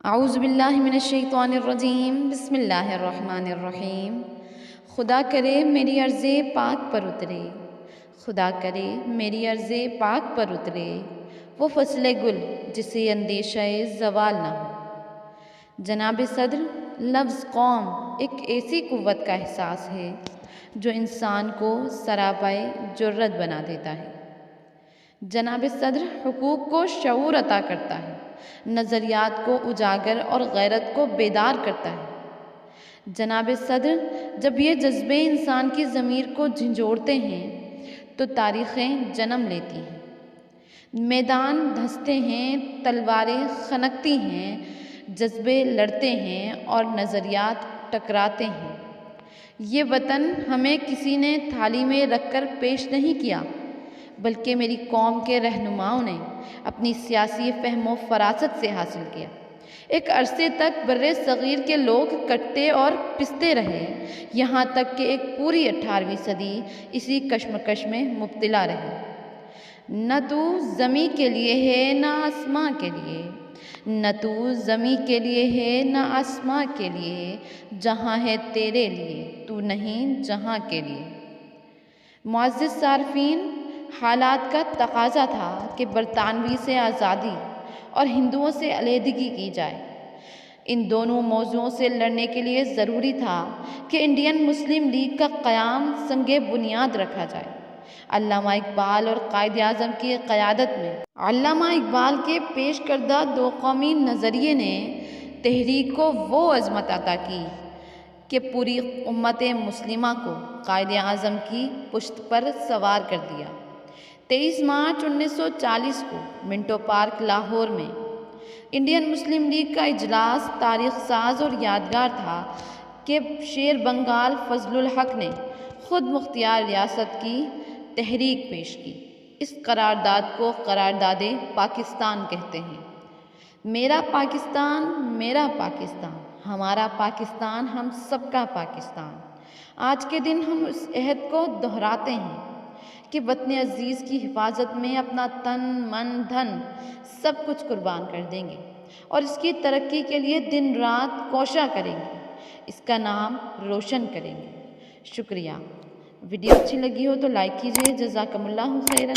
اعوذ باللہ من الشیطان الرجیم بسم اللہ الرحمن الرحیم۔ خدا کرے میری عرض پاک پر اترے، خدا کرے میری عرض پاک پر اترے، وہ فصل گل جسے اندیشہ زوال نہ ہو۔ جناب صدر، لفظ قوم ایک ایسی قوت کا احساس ہے جو انسان کو سراپائے جرأت بنا دیتا ہے۔ جناب صدر حقوق کو شعور عطا کرتا ہے، نظریات کو اجاگر اور غیرت کو بیدار کرتا ہے۔ جناب صدر جب یہ جذبے انسان کی ضمیر کو جھنجھوڑتے ہیں تو تاریخیں جنم لیتی ہیں، میدان دھنستے ہیں، تلواریں خنکتی ہیں، جذبے لڑتے ہیں اور نظریات ٹکراتے ہیں۔ یہ وطن ہمیں کسی نے تھالی میں رکھ کر پیش نہیں کیا، بلکہ میری قوم کے رہنماؤں نے اپنی سیاسی فہم و فراست سے حاصل کیا۔ ایک عرصے تک بر صغیر کے لوگ کٹتے اور پستے رہے، یہاں تک کہ ایک پوری 18ویں صدی اسی کشمکش میں مبتلا رہی۔ نہ تو زمیں کے لیے ہے نہ آسماں کے لیے، نہ تو زمیں کے لیے ہے نہ آسماں کے لیے، جہاں ہے تیرے لیے تو نہیں جہاں کے لیے۔ معزز صارفین، حالات کا تقاضا تھا کہ برطانوی سے آزادی اور ہندوؤں سے علیحدگی کی جائے۔ ان دونوں موضوعوں سے لڑنے کے لیے ضروری تھا کہ انڈین مسلم لیگ کا قیام سنگ بنیاد رکھا جائے۔ علامہ اقبال اور قائد اعظم کی قیادت میں علامہ اقبال کے پیش کردہ دو قومی نظریے نے تحریک کو وہ عظمت عطا کی کہ پوری امت مسلمہ کو قائد اعظم کی پشت پر سوار کر دیا۔ 23 مارچ 1940 کو منٹو پارک لاہور میں انڈین مسلم لیگ کا اجلاس تاریخ ساز اور یادگار تھا کہ شیر بنگال فضل الحق نے خود مختار ریاست کی تحریک پیش کی۔ اس قرارداد کو قرارداد پاکستان کہتے ہیں۔ میرا پاکستان، میرا پاکستان، ہمارا پاکستان، ہم سب کا پاکستان۔ آج کے دن ہم اس عہد کو دہراتے ہیں کہ وطن عزیز کی حفاظت میں اپنا تن، من، دھن سب کچھ قربان کر دیں گے اور اس کی ترقی کے لیے دن رات کوشاں کریں گے، اس کا نام روشن کریں گے۔ شکریہ۔ ویڈیو اچھی لگی ہو تو لائک کیجیے۔ جزاکم اللہ خیرا۔